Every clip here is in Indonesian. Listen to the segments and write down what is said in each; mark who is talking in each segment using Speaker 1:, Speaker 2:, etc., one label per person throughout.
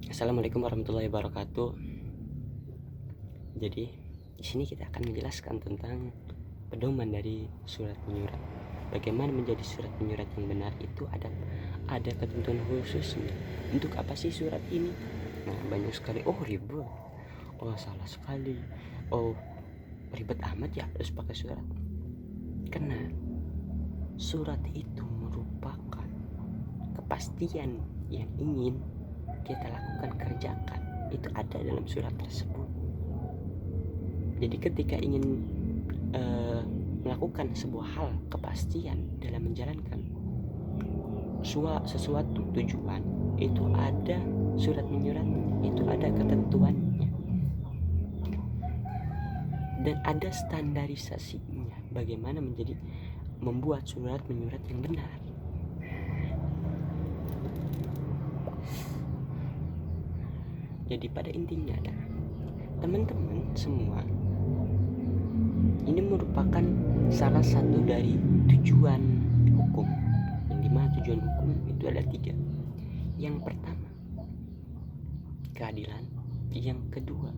Speaker 1: Assalamualaikum warahmatullahi wabarakatuh. Jadi di sini kita akan menjelaskan tentang pedoman dari surat menyurat. Bagaimana menjadi surat menyurat yang benar itu ada ketentuan khususnya. Untuk apa sih surat ini? Nah, banyak sekali. Oh, ribet. Oh, salah sekali. Oh, ribet amat ya harus pakai surat. Karena surat itu merupakan kepastian yang ingin kita lakukan, kerjakan, itu ada dalam surat tersebut. Jadi ketika ingin melakukan sebuah hal, kepastian dalam menjalankan sesuatu tujuan, itu ada surat menyuratnya, itu ada ketentuannya, dan ada standarisasinya bagaimana membuat surat menyurat yang benar. Jadi pada intinya adalah teman-teman semua, ini merupakan salah satu dari tujuan hukum, yang dimana tujuan hukum itu ada 3. Yang pertama, keadilan. Yang kedua,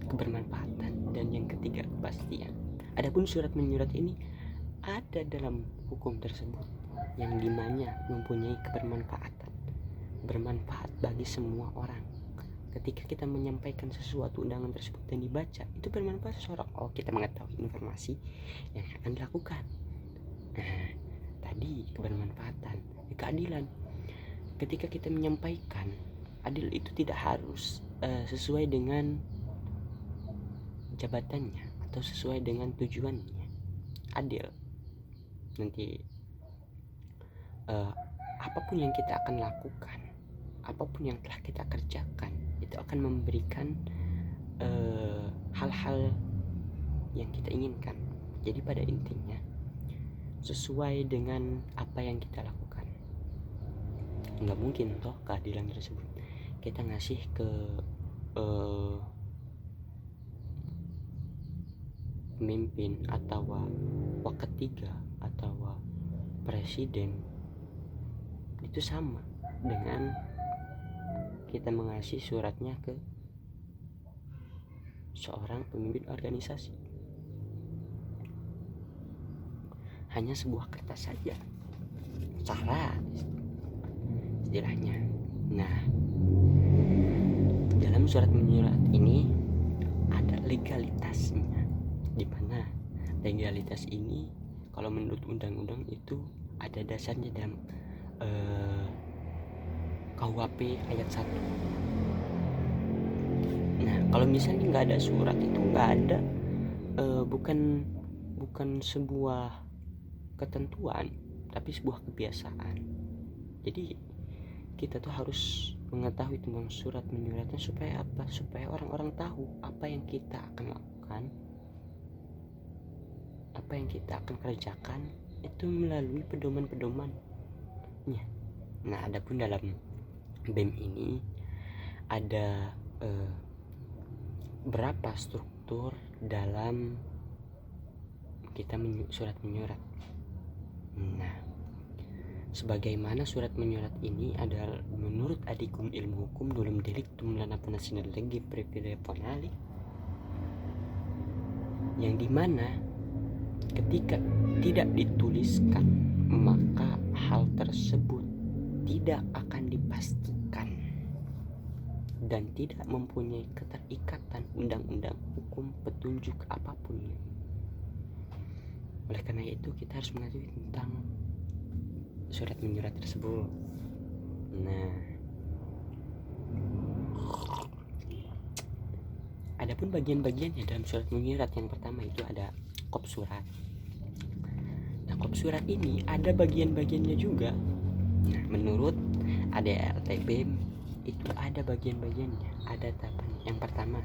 Speaker 1: kebermanfaatan. Dan yang ketiga, kepastian. Adapun surat menyurat ini ada dalam hukum tersebut, yang dimana mempunyai kebermanfaatan, bermanfaat bagi semua orang. Ketika kita menyampaikan sesuatu undangan tersebut dan dibaca, itu bermanfaat seseorang. Oh, kita mengetahui informasi yang akan dilakukan. Nah, tadi kebermanfaatan. Keadilan, ketika kita menyampaikan, adil itu tidak harus sesuai dengan jabatannya atau sesuai dengan tujuannya. Adil, nanti apapun yang kita akan lakukan, apapun yang telah kita kerjakan, itu akan memberikan hal-hal yang kita inginkan. Jadi pada intinya sesuai dengan apa yang kita lakukan. Nggak mungkin toh keadilan tersebut kita ngasih ke pemimpin atau waketiga atau presiden, itu sama dengan kita mengasih suratnya ke seorang pemimpin organisasi. Hanya sebuah kertas saja, cara istilahnya. Nah, dalam surat menyurat ini ada legalitasnya, di mana legalitas ini kalau menurut undang-undang itu ada dasarnya dalam KUHP ayat 1. Nah, kalau misalnya nggak ada surat itu nggak ada, bukan sebuah ketentuan, tapi sebuah kebiasaan. Jadi kita tuh harus mengetahui tentang surat menyuratnya supaya apa? Supaya orang-orang tahu apa yang kita akan lakukan, apa yang kita akan kerjakan itu melalui pedoman-pedomannya. Nah, adapun dalam BEM ini ada berapa struktur dalam kita surat menyurat. Nah, sebagaimana surat menyurat ini adalah menurut Adikum Ilmu Hukum Dulum Delictum Lana Penasinar Legi Privileponali, yang dimana ketika tidak dituliskan maka hal tersebut tidak akan dipastikan dan tidak mempunyai keterikatan undang-undang, hukum, petunjuk apapun. Oleh karena itu kita harus mengetahui tentang surat menyurat tersebut. Nah, adapun bagian-bagiannya dalam surat menyurat, yang pertama itu ada kop surat. Nah, kop surat ini ada bagian-bagiannya juga. Nah, menurut ADLT BEM itu ada bagian-bagiannya, ada tahapannya. Yang pertama,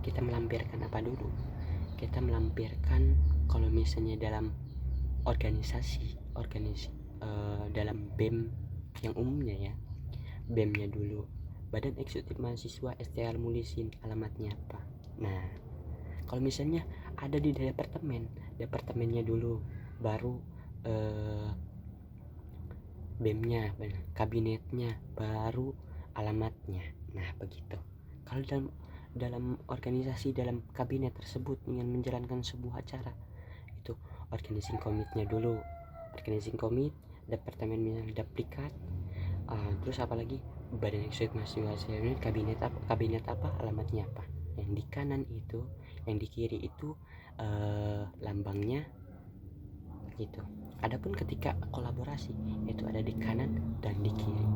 Speaker 1: kita melampirkan apa dulu? Kita melampirkan kalau misalnya dalam organisasi dalam BEM yang umumnya ya, BEM-nya dulu, Badan Eksekutif Mahasiswa STL Mulisin, alamatnya apa. Nah, kalau misalnya ada di departemennya dulu, baru BEM-nya, kabinetnya, baru alamatnya. Nah begitu. Kalau dalam organisasi, dalam kabinet tersebut ingin menjalankan sebuah acara, itu organizing committee-nya dulu, organizing committee, departemen daplikat, terus apalagi badan eksekutif mahasiswa, kabinet apa alamatnya apa, yang di kanan itu, yang di kiri itu lambangnya gitu. Adapun ketika kolaborasi itu ada di kanan dan di kiri.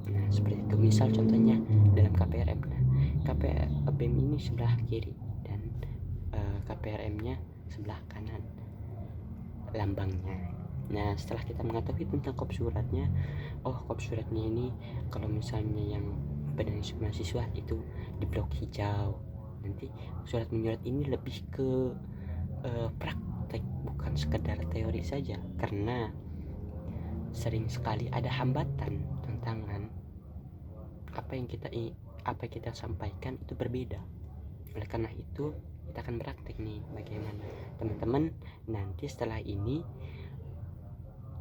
Speaker 1: Nah seperti itu. Misal contohnya dalam KPRM, BEM ini sebelah kiri dan KPRM-nya sebelah kanan lambangnya. Nah setelah kita mengetahui tentang kop suratnya, kop suratnya ini kalau misalnya yang badan mahasiswa itu di blok hijau, nanti surat menyurat ini lebih ke praktek, bukan sekedar teori saja, karena sering sekali ada hambatan, tantangan, apa yang kita sampaikan itu berbeda. Oleh karena itu kita akan praktek nih bagaimana teman-teman nanti setelah ini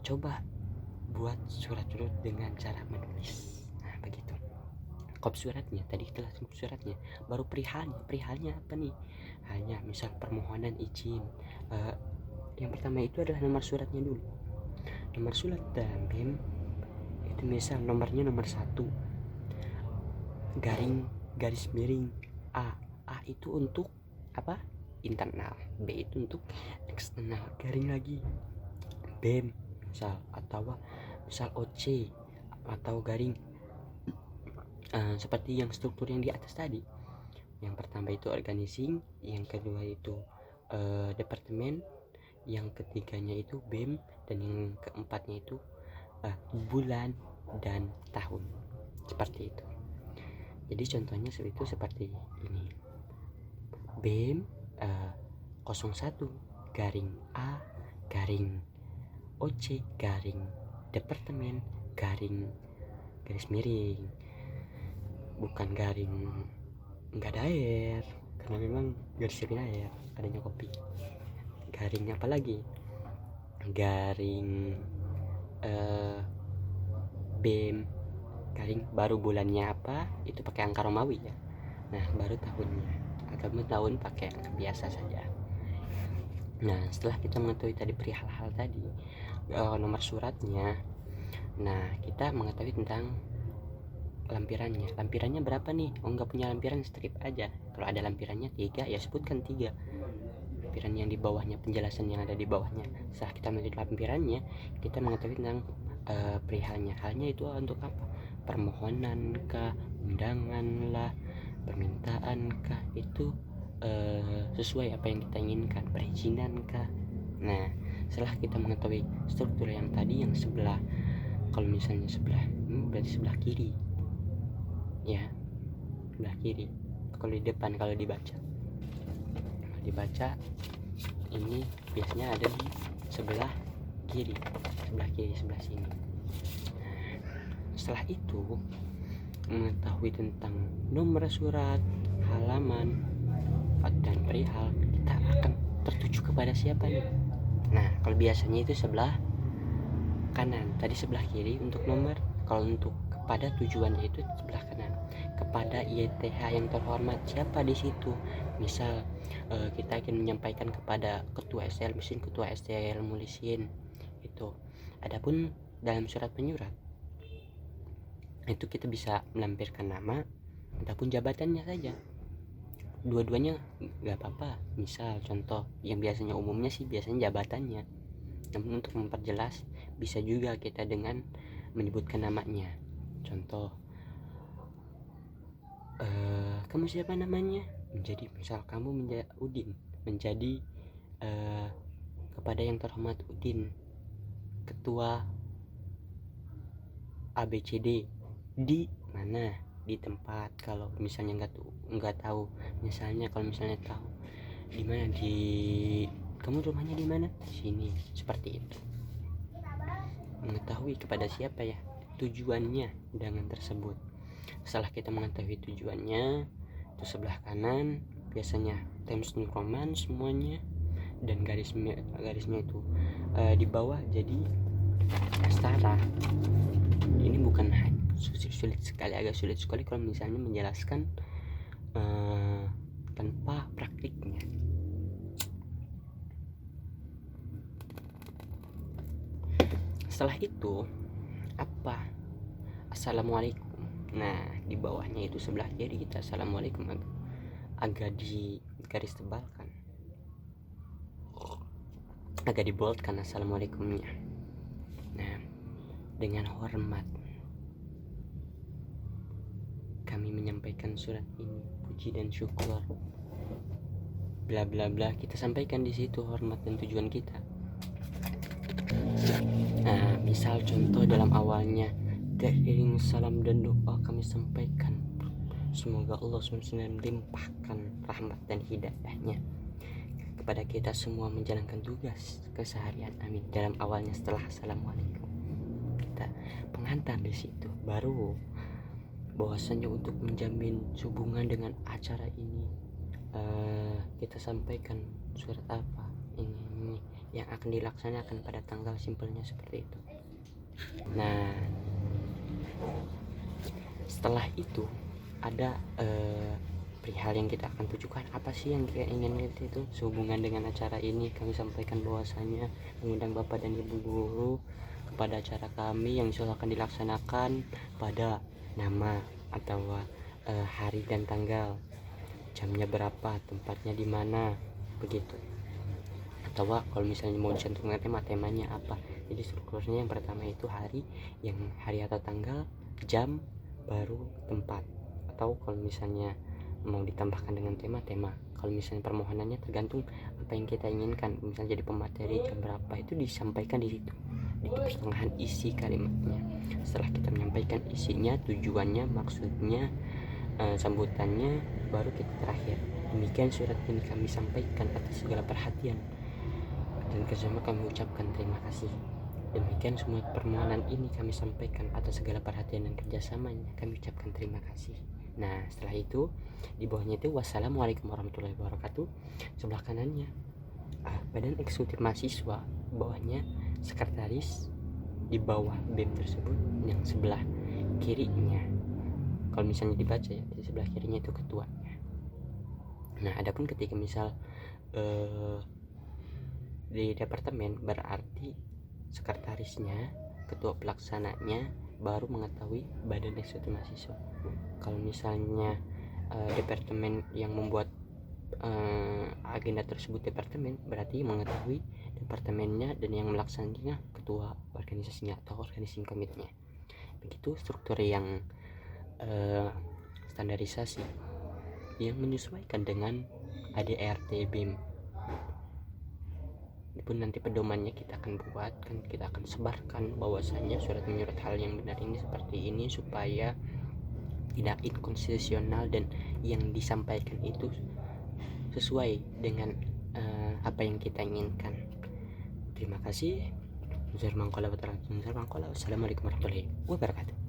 Speaker 1: coba buat surat-surat dengan cara menulis. Nah begitu. Kop suratnya tadi kita sebut suratnya, baru perihalnya apa nih? Hanya misal permohonan izin. Yang pertama itu adalah nomor suratnya dulu. Nomor surat dalam BEM itu misal nomornya nomor 1 garis miring A itu untuk apa? Internal. B itu untuk eksternal. Garing lagi BEM misal, atau misal OC atau garing seperti yang struktur yang di atas tadi. Yang pertama itu organizing, yang kedua itu departemen, yang ketiganya itu BEM, dan yang keempatnya itu bulan dan tahun. Seperti itu. Jadi contohnya itu seperti ini. BEM 01 garing A garing OC garing departemen garing garis miring, bukan garing nggak ada air, karena memang garis miring air adanya kopi. Garing apa lagi? Garing BEM garing baru bulannya apa itu pakai angka Romawi ya. Nah baru tahunnya, atau tahun pakai angka biasa saja. Nah setelah kita mengetahui tadi perihal hal tadi, nomor suratnya, nah kita mengetahui tentang lampirannya berapa nih? Nggak punya lampiran, strip aja. Kalau ada lampirannya 3 ya sebutkan 3 lampiran yang di bawahnya, penjelasan yang ada di bawahnya. Setelah kita melihat lampirannya, kita mengetahui tentang perihalnya. Halnya itu untuk apa? Permohonan kah, undangan lah, permintaan kah, itu sesuai apa yang kita inginkan, perizinan kah. Nah setelah kita mengetahui struktur yang tadi, yang sebelah, kalau misalnya sebelah berarti sebelah kiri ya, sebelah kiri. Kalau di depan, kalau dibaca ini biasanya ada di sebelah kiri, sebelah sini. Setelah itu mengetahui tentang nomor surat, halaman, dan perihal, kita akan tertuju kepada siapa nih? Nah kalau biasanya itu sebelah kanan, tadi sebelah kiri untuk nomor. Kalau untuk kepada tujuannya itu sebelah kanan, kepada IETH yang terhormat siapa di situ. Misal kita ingin menyampaikan kepada ketua STL, mesin ketua STL Mulisin itu. Adapun dalam surat penyurat itu kita bisa melampirkan nama ataupun jabatannya saja, dua-duanya nggak apa-apa. Misal contoh yang biasanya umumnya sih biasanya jabatannya, namun untuk memperjelas bisa juga kita dengan menyebutkan namanya. Contoh, kamu siapa namanya? Menjadi misal kamu Udin, menjadi kepada yang terhormat Udin, ketua ABCD di mana, di tempat. Kalau misalnya nggak tahu, misalnya kalau misalnya tahu di mana, di kamu rumahnya di mana, di sini. Seperti itu. Mengetahui kepada siapa ya tujuannya undangan tersebut. Setelah kita mengetahui tujuannya, itu sebelah kanan biasanya Times New Roman semuanya, dan garisnya itu di bawah jadi setara. Ini bukan agak sulit sekali kalau misalnya menjelaskan tanpa praktiknya. Setelah itu apa? Assalamualaikum. Nah, di bawahnya itu sebelah kiri kita assalamualaikum agak di garis tebalkan, agak diboldkan assalamualaikumnya. Nah, dengan hormat kami menyampaikan surat ini, puji dan syukur bla bla bla, kita sampaikan di situ hormat dan tujuan kita. Nah, misal contoh dalam awalnya teriring salam dan doa kami sampaikan, semoga Allah SWT melimpahkan rahmat dan hidayahnya kepada kita semua menjalankan tugas keseharian, amin. Dalam awalnya setelah assalamualaikum kita pengantar di situ, baru bahwasanya untuk menjamin hubungan dengan acara ini kita sampaikan surat apa ini yang akan dilaksanakan pada tanggal, simpelnya seperti itu. Nah, setelah itu ada perihal yang kita akan tujukan, apa sih yang kita ingin itu sehubungan dengan acara ini. Kami sampaikan bahwasanya mengundang Bapak dan Ibu guru kepada acara kami yang insya Allah akan dilaksanakan pada nama atau hari dan tanggal, jamnya berapa, tempatnya di mana, begitu. Atau kalau misalnya mau dicantumkan temanya apa. Jadi strukturnya yang pertama itu hari atau tanggal, jam, baru tempat. Atau kalau misalnya mau ditambahkan dengan tema. Kalau misalnya permohonannya tergantung apa yang kita inginkan. Misalnya jadi pemateri jam berapa, itu disampaikan di situ, di pertengahan isi kalimatnya. Setelah kita menyampaikan isinya, tujuannya, maksudnya, sambutannya, baru kita terakhir. Demikian surat ini kami sampaikan atas segala perhatian dan kerjasama, kami ucapkan terima kasih. Demikian semua permohonan ini kami sampaikan atas segala perhatian dan kerjasamanya, kami ucapkan terima kasih. Nah, setelah itu di bawahnya itu wassalamualaikum warahmatullahi wabarakatuh. Sebelah kanannya badan eksekutif mahasiswa, bawahnya sekretaris, di bawah BEM tersebut yang sebelah kirinya, kalau misalnya dibaca ya, di sebelah kirinya itu ketuanya. Nah, adapun ketika misal di departemen, berarti sekretarisnya, ketua pelaksananya baru mengetahui badan eksekutif mahasiswa. Kalau misalnya departemen yang membuat agenda tersebut departemen, berarti mengetahui departemennya, dan yang melaksanakannya ketua organisasinya atau organisasi komitnya. Begitu struktur yang standarisasi yang menyesuaikan dengan ADRT BEM. Pun nanti pedomannya kita akan buat, kan kita akan sebarkan bahwasanya surat menyurat hal yang benar ini seperti ini, supaya tidak inkonstitusional dan yang disampaikan itu sesuai dengan apa yang kita inginkan. Terima kasih. Assalamualaikum warahmatullahi wabarakatuh.